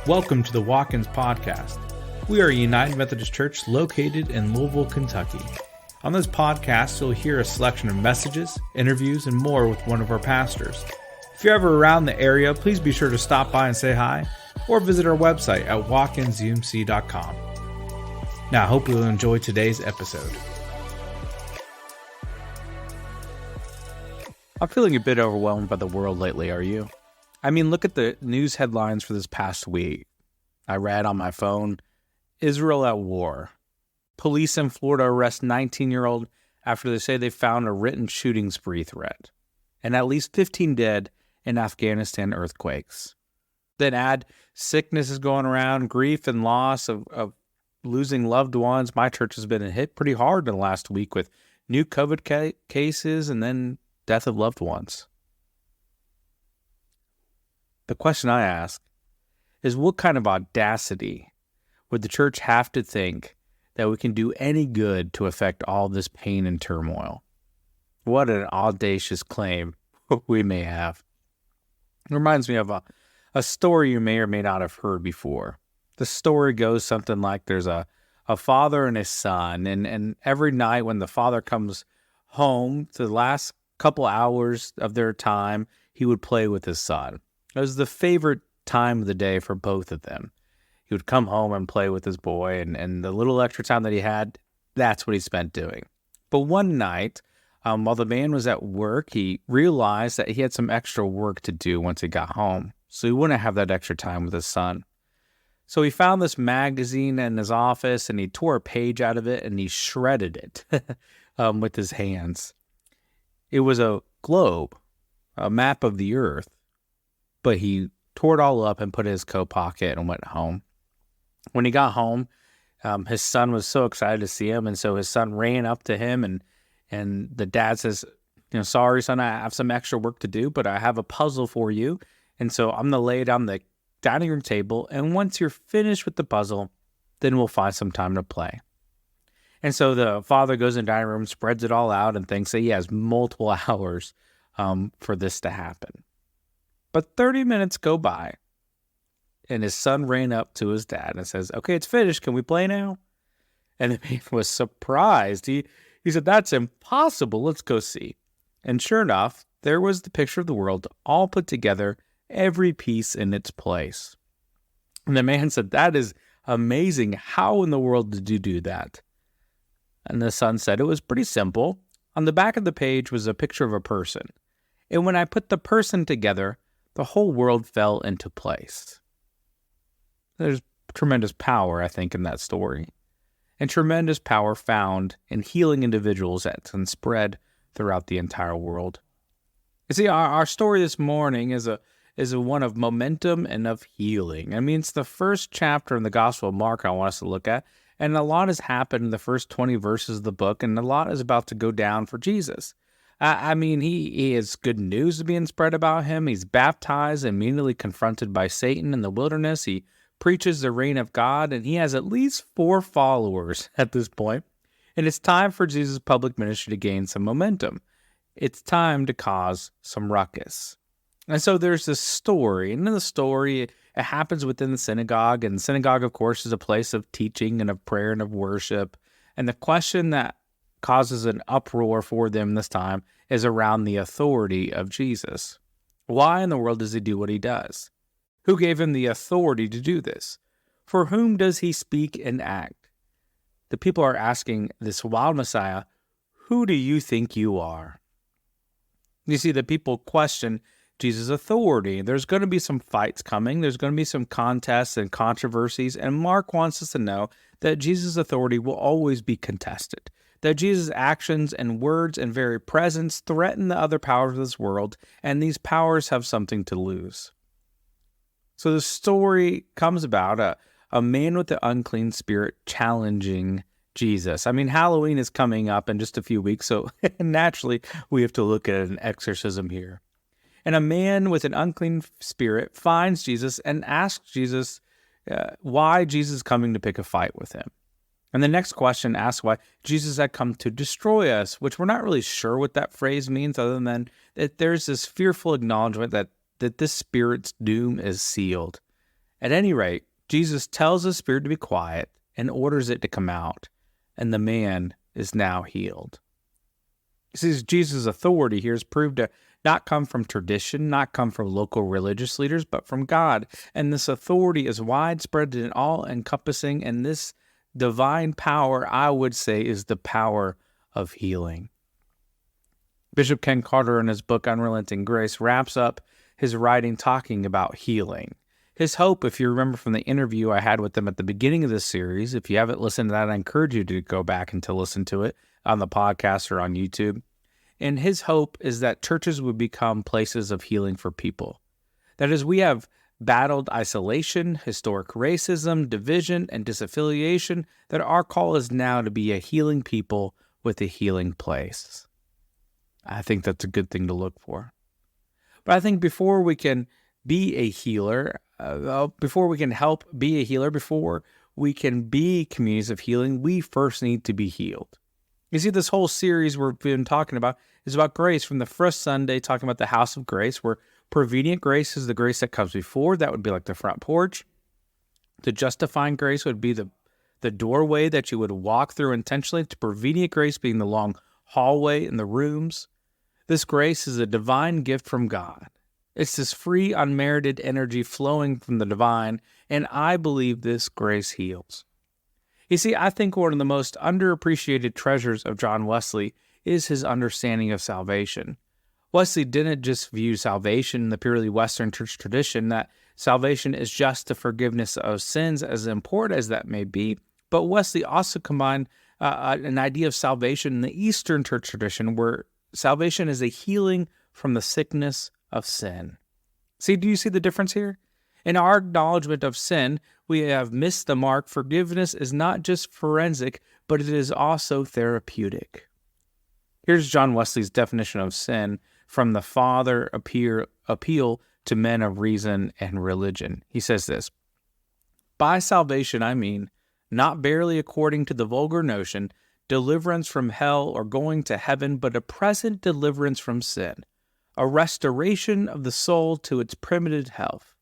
Welcome to the Walk-Ins Podcast. We are a United Methodist Church located in Louisville, Kentucky. On this podcast, you'll hear a selection of messages, interviews, and more with one of our pastors. If you're ever around the area, please be sure to stop by and say hi, or visit our website at walkinsumc.com. Now, I hope you'll enjoy today's episode. I'm feeling a bit overwhelmed by the world lately, are you? I mean, look at the news headlines for this past week. I read on my phone, Israel at war. Police in Florida arrest 19-year-old after they say they found a written shooting spree threat. And at least 15 dead in Afghanistan earthquakes. Then add sickness is going around, grief and loss of losing loved ones. My church has been hit pretty hard in the last week with new COVID cases and then death of loved ones. The question I ask is, what kind of audacity would the church have to think that we can do any good to affect all this pain and turmoil? What an audacious claim we may have. It reminds me of a story you may or may not have heard before. The story goes something like there's a father and his son, and every night when the father comes home, the last couple hours of their time, he would play with his son. It was the favorite time of the day for both of them. He would come home and play with his boy, and the little extra time that he had, that's what he spent doing. But one night, while the man was at work, he realized that he had some extra work to do once he got home, so he wouldn't have that extra time with his son. So he found this magazine in his office, and he tore a page out of it, and he shredded it with his hands. It was a globe, a map of the earth, but he tore it all up and put it in his coat pocket and went home. When he got home, his son was so excited to see him, and so his son ran up to him, and the dad says, sorry, son, I have some extra work to do, but I have a puzzle for you, and so I'm going to lay it on the dining room table, and once you're finished with the puzzle, then we'll find some time to play. And so the father goes in the dining room, spreads it all out, and thinks that he has multiple hours for this to happen. But 30 minutes go by, and his son ran up to his dad and says, okay, it's finished. Can we play now? And the man was surprised. He said, that's impossible. Let's go see. And sure enough, there was the picture of the world all put together, every piece in its place. And the man said, that is amazing. How in the world did you do that? And the son said, it was pretty simple. On the back of the page was a picture of a person. And when I put the person together, the whole world fell into place. There's tremendous power, I think, in that story. And tremendous power found in healing individuals that can spread throughout the entire world. You see, our story this morning is a one of momentum and of healing. I mean, it's the first chapter in the Gospel of Mark I want us to look at. And a lot has happened in the first 20 verses of the book, and a lot is about to go down for Jesus. I mean, he has good news being spread about him. He's baptized, immediately confronted by Satan in the wilderness. He preaches the reign of God, and he has at least 4 followers at this point. And it's time for Jesus' public ministry to gain some momentum. It's time to cause some ruckus. And so there's this story, and in the story, it happens within the synagogue, and the synagogue, of course, is a place of teaching and of prayer and of worship. And the question that causes an uproar for them this time is around the authority of Jesus. Why in the world does he do what he does? Who gave him the authority to do this? For whom does he speak and act? The people are asking this wild Messiah, who do you think you are? You see, the people question Jesus' authority. There's going to be some fights coming. There's going to be some contests and controversies. And Mark wants us to know that Jesus' authority will always be contested. That Jesus' actions and words and very presence threaten the other powers of this world, and these powers have something to lose. So the story comes about a man with the unclean spirit challenging Jesus. I mean, Halloween is coming up in just a few weeks, so naturally we have to look at an exorcism here. And a man with an unclean spirit finds Jesus and asks Jesus why Jesus is coming to pick a fight with him. And the next question asks why Jesus had come to destroy us, which we're not really sure what that phrase means, other than that there's this fearful acknowledgement that this spirit's doom is sealed. At any rate, Jesus tells the spirit to be quiet and orders it to come out, and the man is now healed. See, Jesus' authority here is proved to not come from tradition, not come from local religious leaders, but from God. And this authority is widespread and all-encompassing, and this divine power, I would say, is the power of healing. Bishop Ken Carter, in his book Unrelenting Grace, wraps up his writing talking about healing. His hope, if you remember from the interview I had with him at the beginning of this series, if you haven't listened to that, I encourage you to go back and to listen to it on the podcast or on YouTube. And his hope is that churches would become places of healing for people. That is, we have battled isolation, historic racism, division, and disaffiliation, that our call is now to be a healing people with a healing place. I think that's a good thing to look for. But I think before we can be a healer, before we can help be a healer, before we can be communities of healing, we first need to be healed. You see, this whole series we've been talking about is about grace. From the first Sunday, talking about the house of grace, where prevenient grace is the grace that comes before. That would be like the front porch. The justifying grace would be the doorway that you would walk through intentionally. To prevenient grace being the long hallway in the rooms. This grace is a divine gift from God. It's this free, unmerited energy flowing from the divine, and I believe this grace heals. You see, I think one of the most underappreciated treasures of John Wesley is his understanding of salvation. Wesley didn't just view salvation in the purely Western church tradition, that salvation is just the forgiveness of sins, as important as that may be, but Wesley also combined an idea of salvation in the Eastern church tradition, where salvation is a healing from the sickness of sin. See, do you see the difference here? In our acknowledgement of sin, we have missed the mark. Forgiveness is not just forensic, but it is also therapeutic. Here's John Wesley's definition of sin from the Father Appeal to Men of Reason and Religion. He says this: "By salvation I mean, not barely according to the vulgar notion, deliverance from hell or going to heaven, but a present deliverance from sin, a restoration of the soul to its primitive health,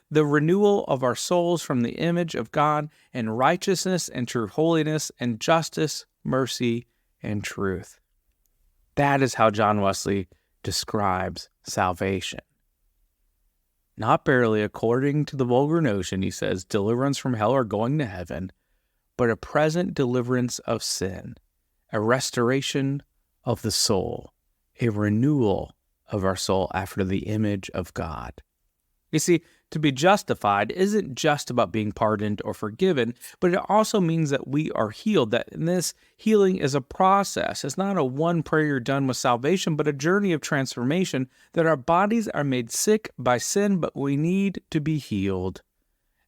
the renewal of our souls from the image of God in righteousness and true holiness and justice, mercy, and truth." That is how John Wesley describes salvation. Not barely according to the vulgar notion, he says, deliverance from hell or going to heaven, but a present deliverance of sin, a restoration of the soul, a renewal of our soul after the image of God. You see, to be justified isn't just about being pardoned or forgiven, but it also means that we are healed, that this healing is a process. It's not a one prayer done with salvation, but a journey of transformation, that our bodies are made sick by sin, but we need to be healed.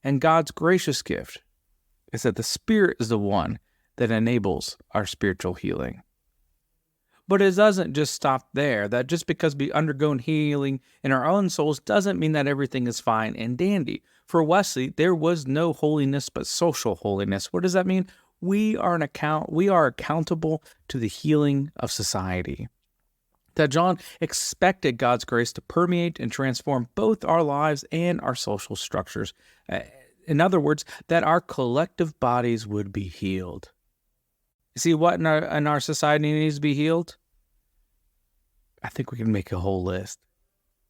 And God's gracious gift is that the Spirit is the one that enables our spiritual healing. But it doesn't just stop there. That just because we undergo healing in our own souls doesn't mean that everything is fine and dandy. For Wesley, there was no holiness but social holiness. What does that mean? We are accountable to the healing of society. That John expected God's grace to permeate and transform both our lives and our social structures. In other words, that our collective bodies would be healed. See what in our society needs to be healed? I think we can make a whole list.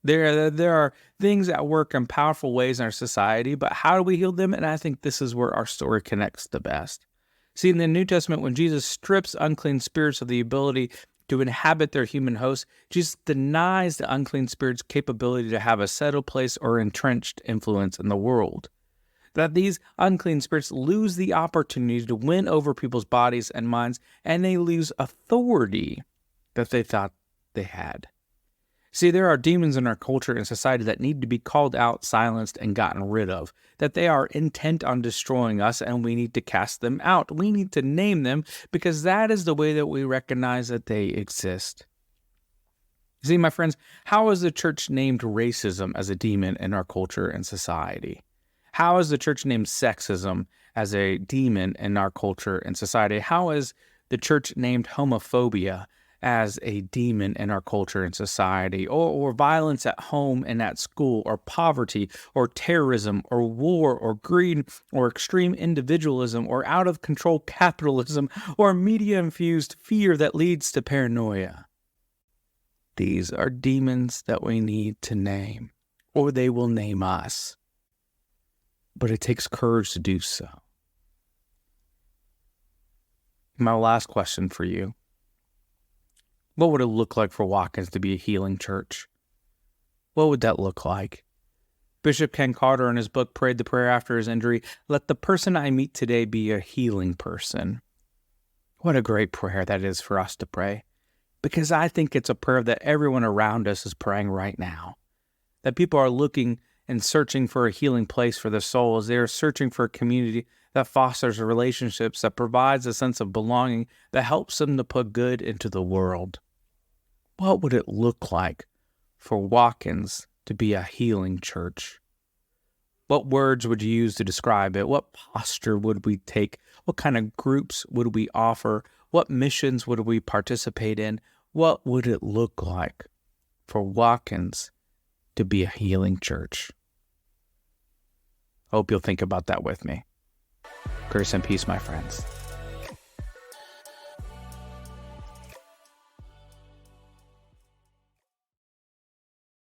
There are things that work in powerful ways in our society, but how do we heal them? And I think this is where our story connects the best. See, in the New Testament, when Jesus strips unclean spirits of the ability to inhabit their human host, Jesus denies the unclean spirit's capability to have a settled place or entrenched influence in the world. That these unclean spirits lose the opportunity to win over people's bodies and minds, and they lose authority that they thought they had. See, there are demons in our culture and society that need to be called out, silenced, and gotten rid of, that they are intent on destroying us, and we need to cast them out. We need to name them, because that is the way that we recognize that they exist. See, my friends, how has the church named racism as a demon in our culture and society? How has the church named sexism as a demon in our culture and society? How has the church named homophobia as a demon in our culture and society, or violence at home and at school, or poverty, or terrorism, or war, or greed, or extreme individualism, or out of control capitalism, or media infused fear that leads to paranoia. These are demons that we need to name, or they will name us. But it takes courage to do so. My last question for you: what would it look like for Watkins to be a healing church? What would that look like? Bishop Ken Carter, in his book, prayed the prayer after his injury, "Let the person I meet today be a healing person." What a great prayer that is for us to pray, because I think it's a prayer that everyone around us is praying right now. That people are looking and searching for a healing place for their souls. They are searching for a community that fosters relationships, that provides a sense of belonging, that helps them to put good into the world. What would it look like for Watkins to be a healing church? What words would you use to describe it? What posture would we take? What kind of groups would we offer? What missions would we participate in? What would it look like for Watkins to be a healing church? I hope you'll think about that with me. Grace and peace, my friends.